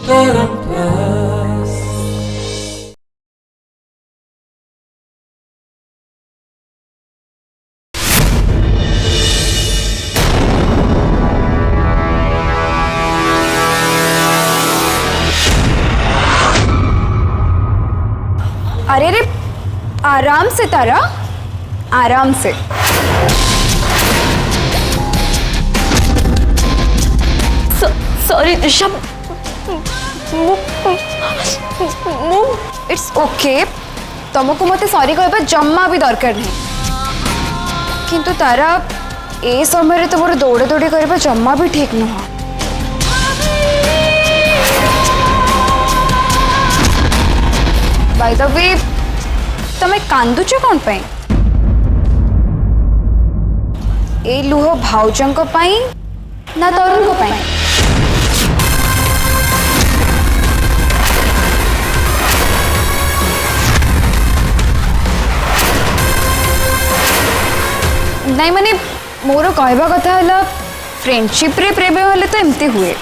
अरे रे आराम से तारा, आराम से। सॉरी दिशा, इट्स ओके, तुमको मते सॉरी कहबा जम्मा भी दरकार नहीं। किंतु तारा ए समय तो मोर दौड़े दौड़े करबा जम्मा भी ठीक नुह। बाय द वे तमे कांदुच कौन पाई? ए लुह भाउजन को पाई ना तरुण को पाई? नहीं माने मोर कहवा कथा है फ्रेंडशिप रे प्रेम हेले तो एमती हुए।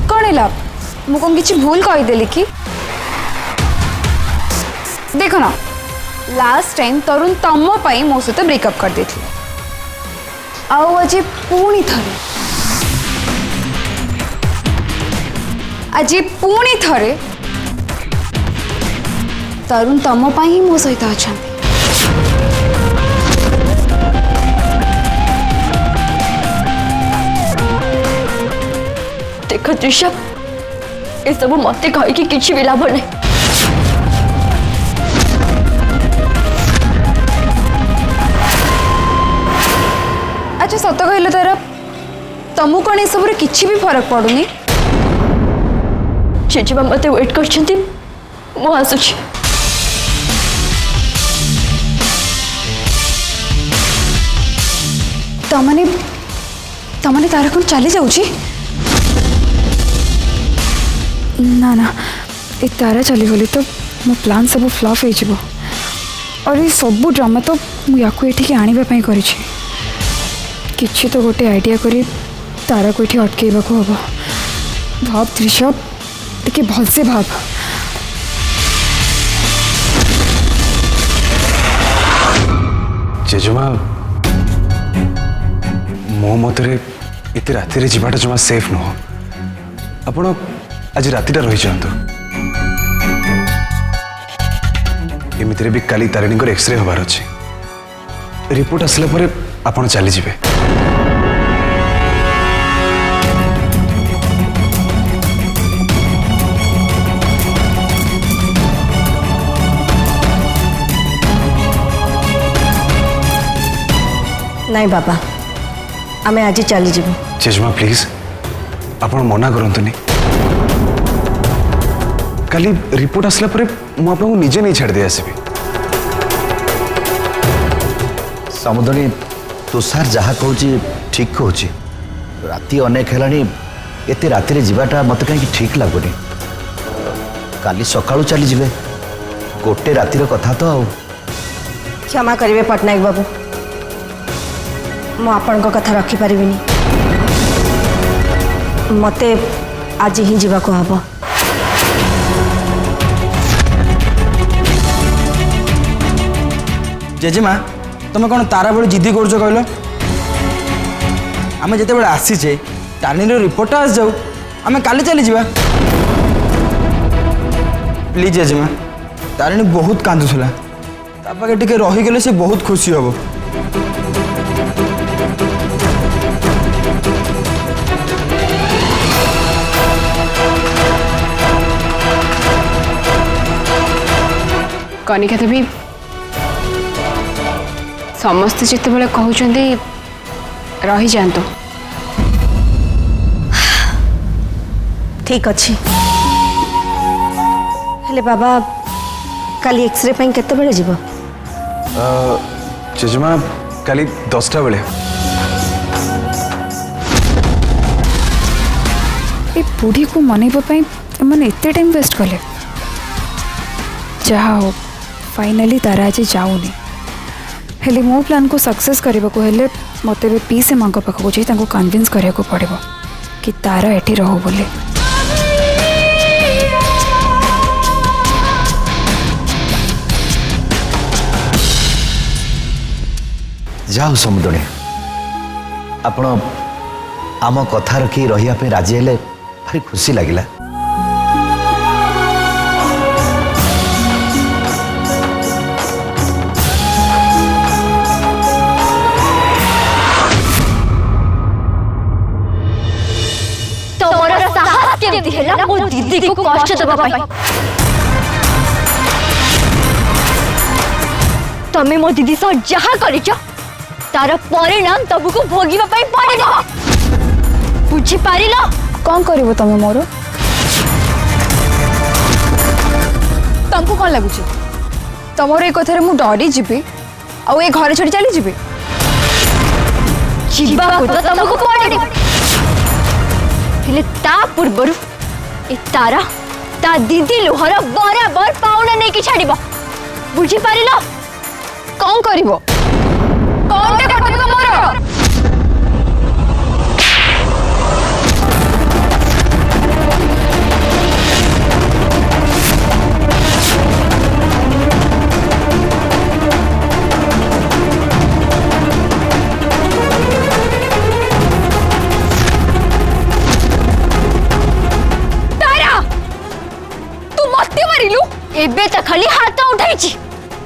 कौन है मु कौन किसी भूल कहीदेली कि? देखो ना लास्ट टाइम तरुण तम पाई मो सहित ब्रेकअप कर देथि। आज पुणी थरे तरुण तम पाई ही मो सहित अच्छा। देख त्रिशा, ये सब मत कहीकि किसी भी लाभ नहीं। अच्छा सत कहल तारा, तमु कौन ये सब किसी भी फरक पड़ुनी? जेजेमा मत वेट कर आसुची। तमने तारा कौन चली जाऊची? ना ना ए तारा चली गली तो मो प्लान सब फ्लॉप हो जाबो। और ये सब ड्रामा तो मु याकू एठी आनिबा पई करिछि। किछि तो गोटे आइडिया करी तारा को एठी अटकेबाको हबो। भाव त्रिशा, टिके भलसे भाव। जेजुमा मो मतरे इते राति रे जीवाटा जमा सेफ नुह। आपण आज रातिटा रही जातु। एमितिरे भी काली तारिणी को एक्सरे हबार अछि। रिपोर्ट आसला परे आपण चली जिवे। नहीं बाबा, आमे आज चली जीवु। जेजुमा प्लीज आपण मना करंतुनी। काली रिपोर्ट आसला परे मु आपको निजे नहीं छाड़ दे आसबी। समुद्री तुषार जहाँ कहूँ ठीक कहूँ। राति अनेक है, एते राति जावाटा मत कहीं ठीक लगुनि। काली सकाळू चली जिवे, गोटे रातिर कथा तो। क्षमा करिवे पटनायक बाबू, मु आपण कथा रखी पारिबिनी। मते आज ही जीवाको हबो। जेजेमा तुम कौन तारा बड़ी जिद्दी कर कहल? आम जिते बड़े आसीचे तारिणी रिपोर्ट आस जाऊ, आम काली चली जा। प्लीज जेजेमा, तारिणी बहुत कांदुला, तापाके टिके रहीगले से बहुत खुशी हम। कनिका देवी समस्त जिते बड़े कहते रही जातु। ठीक अच्छे हेले बाबा, काली एक्सरे पाई केते बेले जीव? जेजुमा काली 10टा बेले। ए बुढ़ी को मनइबा पई एमने एते टाइम वेस्ट कले। जहा हो फाइनली तारा आज जाऊनी। हेले मो प्लान को सक्सेस करने को हेले मते भी पी से मांग पाखक जाई तांको कन्विंस करिया को पड़िबो कि तारा एठी रहो बोले। जाओ समुदणी आपण आम कथा रखी रही राजी हेले भारी खुशी लगिला। तोर साहस केमती हैला मो दीदी को कष्ट देबा पई। तमे मो दीदी सो जहा करिछ तार परिणाम तबको भोगिबा पई पड़िबो। बुझी पारिलो? कौन करिवो तमे मोर? तुमको कौन लगुच तमर ए कथारे मु डरी जीबी आ ए घर छोड़ी चली जीबी? जीवा को तो तमको पड़िबो हेले ता पूर्वरु ए तारा ता दीदी लोहर बराबर पाउना नै कि छाड़िबो। बुझी पारिलो? कौन करिवो? कौन टे करिवो मोर? एबे त खाली हाथ उठाई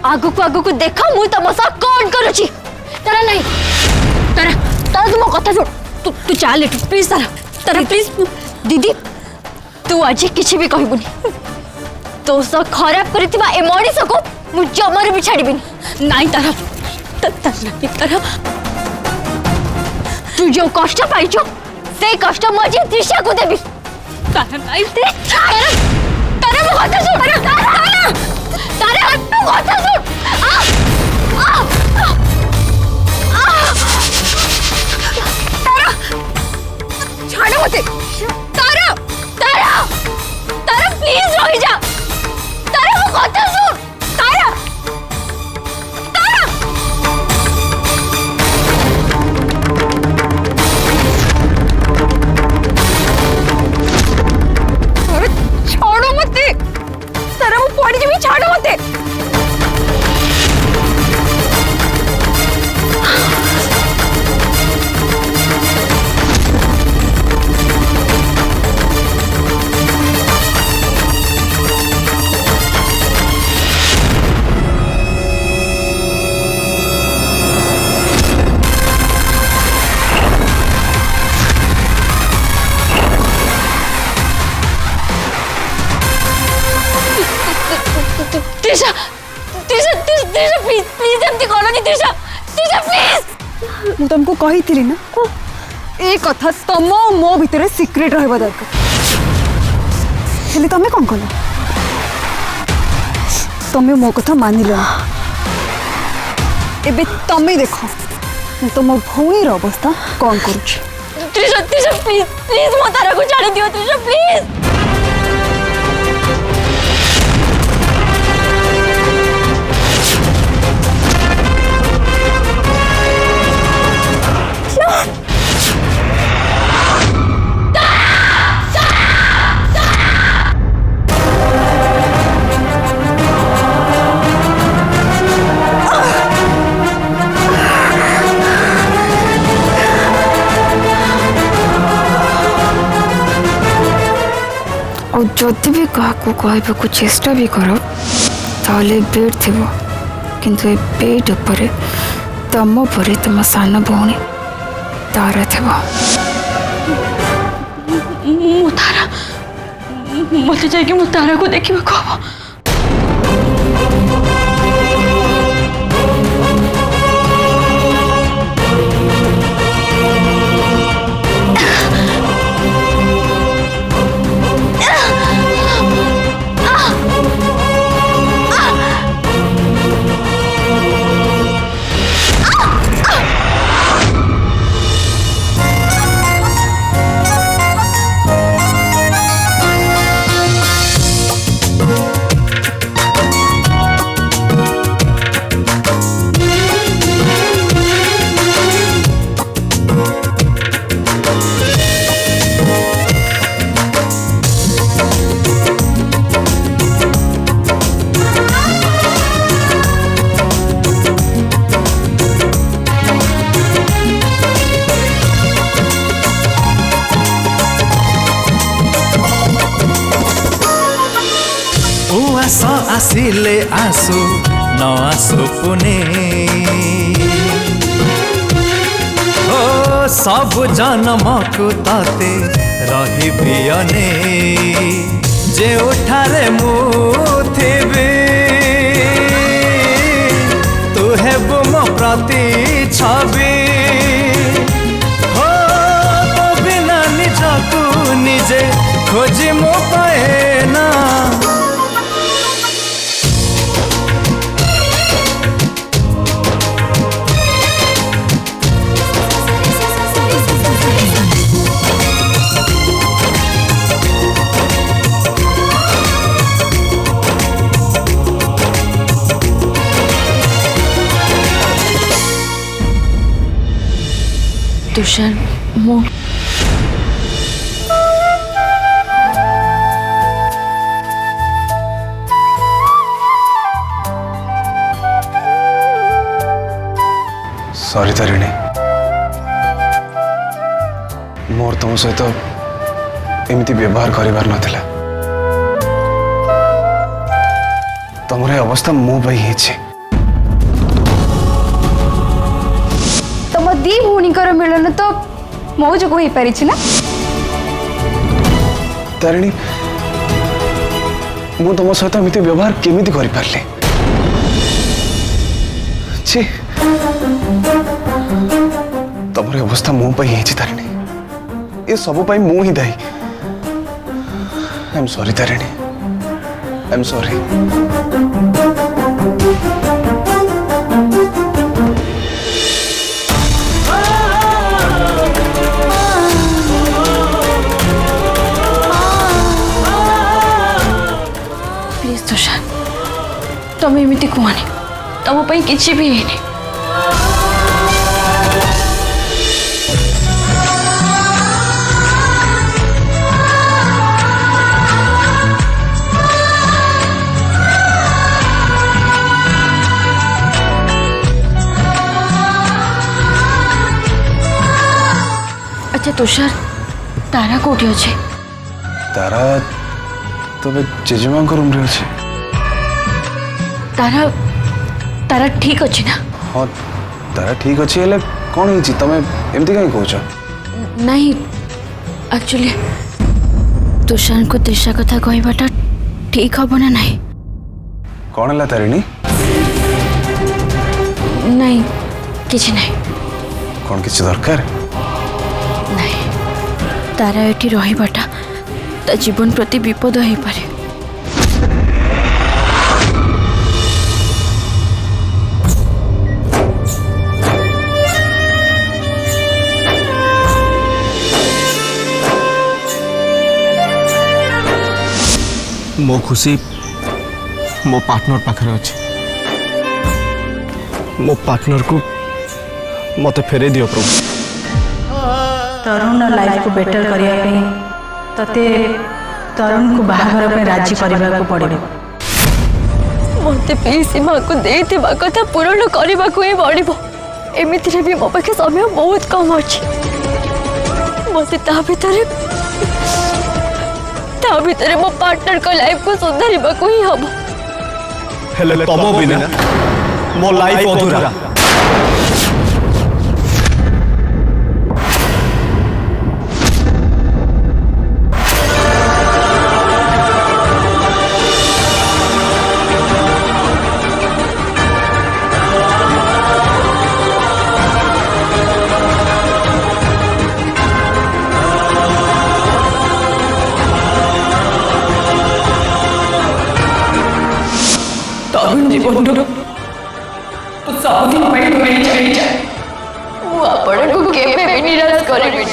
आगु को देखो मु तम सा कौन करूची। तारा नहीं तारा तारा तुम कथा सुन तू तू चल एठू प्लीज तारा तारा प्लीज दीदी तू आज किछि भी कहबुनी तो स खराब करथिबा ए मणिस को मु जमर भी छाड़ीबिनी। नहीं तारा नहीं तारा तू जो कष्ट पाइछो से कष्ट मजे त्रिषा को देबी। तारा नहीं तारा तारा मो कथा सुन तारा तारा तू कथा सुन तारा छाड़ मते तारा तारा तारा प्लीज रह जा तारा मो कथा सुन तारा तारा अरे छोड़ो मते तारा मो पड़ी जमी छाड़ो मते। त्रिषा त्रिषा त्रिषा प्लीज प्लीज एमती करनी त्रिषा त्रिषा प्लीज। मु तुमको कही थी ना ए कथा तम मो भितर सिक्रेट रहबा दरकार हेले तमे कौन कल तमे मो कथा मानिल एबे तमे देखो तुम भौणी अवस्था कौन करुछ। त्रिषा त्रिषा प्लीज प्लीज मो तारा को छाड़ दियो त्रिषा प्लीज। और जदि भी क्या कहवाक चेष्टा भी कर ताले बेड थी किंतु ए बेड उपरे तम परे तुम सान भौणी तारा थी। मो तारा मत जाके मो तारा को देखिबा को हबो। आस आसिले आसु न आसु पुने ओ सब जन्म को ताते रही अने जे उठारे मुथिबी तू हेबु मो प्रति छवि हो मो बिना निजकु निजे खोजी मो पाए ना तुषार मो सॉरी तारिणी मोर तुम सहित एमती व्यवहार करिवार नथिला तुमरे अवस्था मो पई हिची तुम दी भौणीकर मिलन तो मो जो हो पारि ना तारिणी मु तुम सहित एमती व्यवहार केमिति करि पारले छी तुमरे अवस्था मो पई हिची तारिणी ये सब पाई मु ही दायी I am sorry Tarini I am sorry please Tushar तुम एमती कहनी तुम किसी भी है अच्छा तुषार तारा कोठी अच्छे तारा तो जेजेमा रूम रे अच्छे तारा तारा ठीक अच्छे ना हाँ तारा ठीक अच्छे हेले कौन ही तमें एमती कहीं कौच नहीं एक्चुअली तुषार को दिशा कथा कहवाटा ठीक हम ना नहीं कौन है तारिणी नहीं किसी नहीं कौन किसी दरकार नहीं तारा एठी रहिबाटा ता जीवन प्रति विपद हो पारे मो खुशी मो पार्टनर पाखरे अच्छे मो पार्टनर को मत फेरे दियो प्रभु तरुण लाइफ को बेटर करने तते तरुण को बाहाघर पे राजी करने को पड़े मत पीसी माँ को देते कथा पूरण करने को ही पड़ो एमती भी मो पाखे समय बहुत कम अच्छे मत भितर मो पार्टनर को लाइफ को सुधार ही हम हेले तम बिना मो लाइफ अधूरा जीवन तो सबदिन आपण को केबे भी निराश करेबी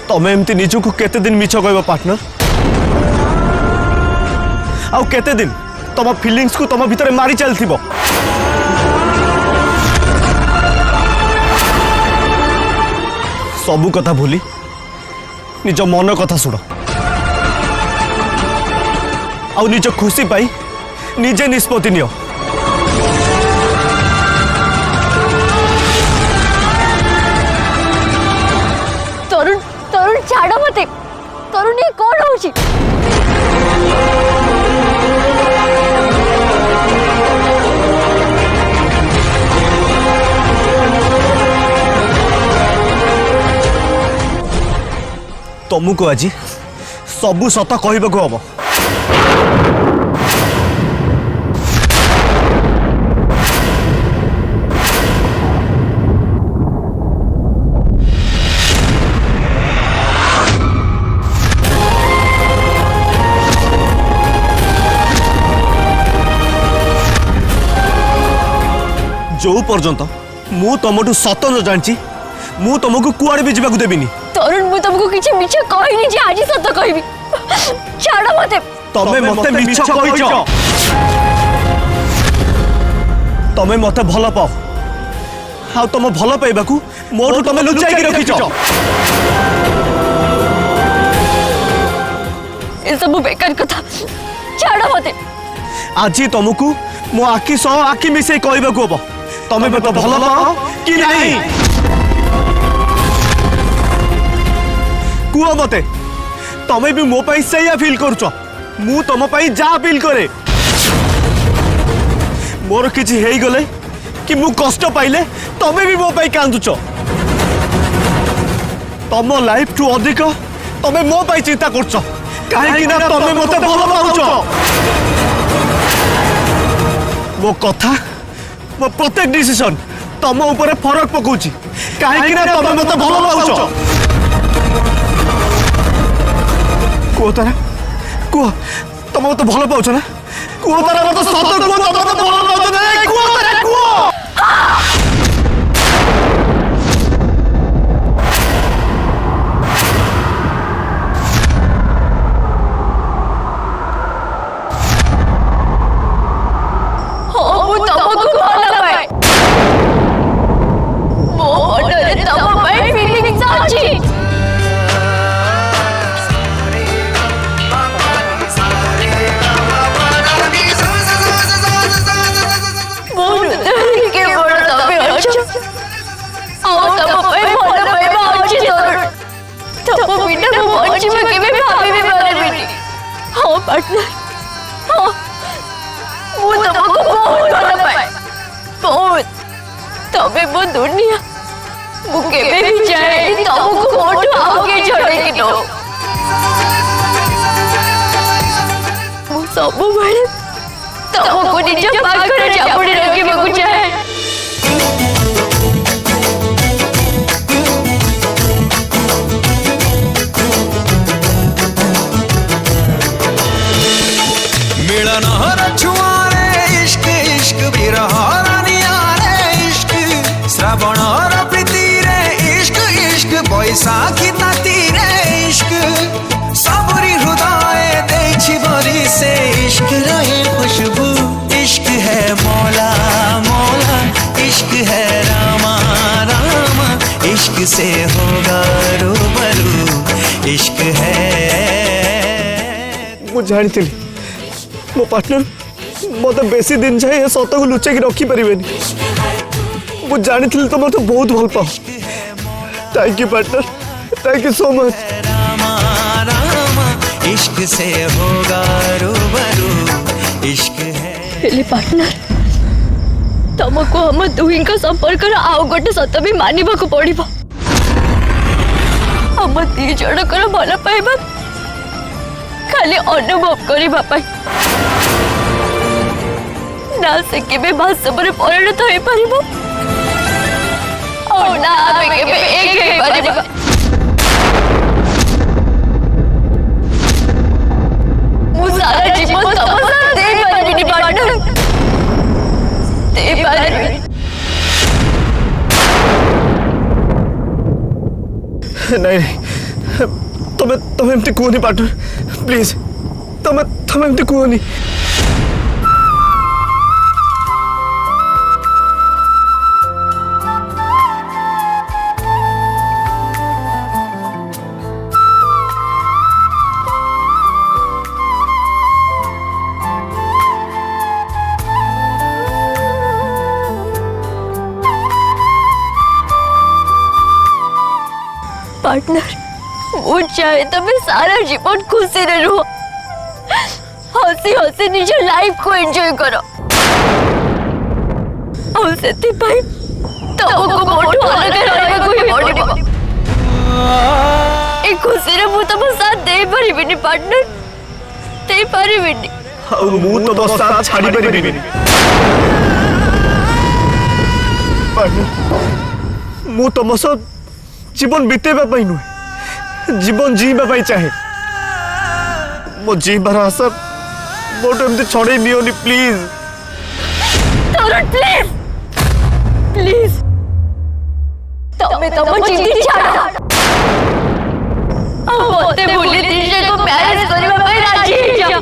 तमें एमती निजु को केते दिन मिछ कहबो पार्टनर आउ केते दिन तुम फीलिंग्स को तुम भितर मारी चलथिबो। सबू कथा भूली निज मन कथा शुण आ निज खुशी पाई निजे निष्पत्ति नियो। तरुण तरुण छाड़ मते। तरुण ये कौन होची? तुमको आज सबू सत कहबा हम। जो पर्यंत मु तुमठू सत न जानी मु तुमको कुआड़े भी जावाक देविनी। तरुण मु तुमको किछि मिछ कहनी जे आज सत कहबी। छाड़ मते। तमे मते मिछ कहिछ। तमे मते भल पाओ हाउ तुम भल पाइबाकू मोठू तमे लुचाई रखिछ। ए सब बेकार कथा। छाड़ मते। आज तुमको मो आखि सह आखि मिसे कहबाकू हम तमे मते भल पाओ कि नहीं कुआ मते। तमे भी मो पाई सैया फील करूछ मु तुम पाई जा फील करे। मोर किछि हेई गले कि मु कष्ट पाइले तमे भी मो पाई कांदुछ। तम लाइफ टू अधिक तमे मो पाई चिंता करछ काहे कि ना तमे मते भल पाउछ। मो कथा मो प्रत्येक डिसीजन तम ऊपर फरक पकाउछि काहे कि ना तमे मते भल पाउछ। कुह तारा कुह तुम मत भल पाउछ ना कुह तारा मत सत कुह तुम मत भल पाउछ ना कुह तारा कुह। पार्टनर हाँ वो तुमको बहुत भल पाए बहुत तबे वो दुनिया वो केबे भी जाए तुमको मोटू आगे छोड़े कि नो वो सब बड़े तुमको निज पाखरे चापड़ी रखी बगु चाहे। मिलन हर छुआरे इश्क इश्क बिरहरानिया रे इश्क श्रावण हर प्रीति रे इश्क इश्क बैसाखी ताती रे इश्क सबरी हृदय देछि भरी से इश्क रहे खुशबू इश्क है मौला मौला इश्क है रामा रामा इश्क से होगा रूबरू इश्क है। वो जानी मो पार्टनर मत बेसी दिन जाए सत को लुचे की रखी पारे मुझे जानी तो मत बहुत भल पाओ। Thank you partner thank you so much. इश्क से होगा रूबरू इश्क है पार्टनर तुमको हम दुही संपर्क आउ गोटे सत भी मानवा को पड़ो हम दी जनकर भल पाइबा खाली अनुभव करने ना से केबे बास्तव परिणत हो पारिबो और ना आमे केबे एक हो पारिबो। मु सारा जीवन तुम साथ दे पारिबिनी पार्टनर दे पारिबिनी। नहीं तुम एमती कहनी पार्टनर प्लीज तुम एमती कहनी। पार्टनर वो चाहे तबे सारा जीवन खुशी रे रहो हसी हसी निज लाइफ को एंजॉय करो और सेति भाई तमको मोटो अलग रहबा को ही पड़िबो ए खुशी रे मु तम साथ दे परिबिनी पार्टनर दे परिबिनी मु तो साथ छाड़ी परिबिनी पार्टनर मु तुम सह जीवन बीतेबा पई नुहे जीवन जीवा पई चाहे मो जीवार आशा मोटो एमती छड़े नियोनी प्लीज तरुण प्लीज प्लीज तमे तम जिंदगी छाड़ो अब मते भूली दिशा को मैरिज करबा पई राजी हो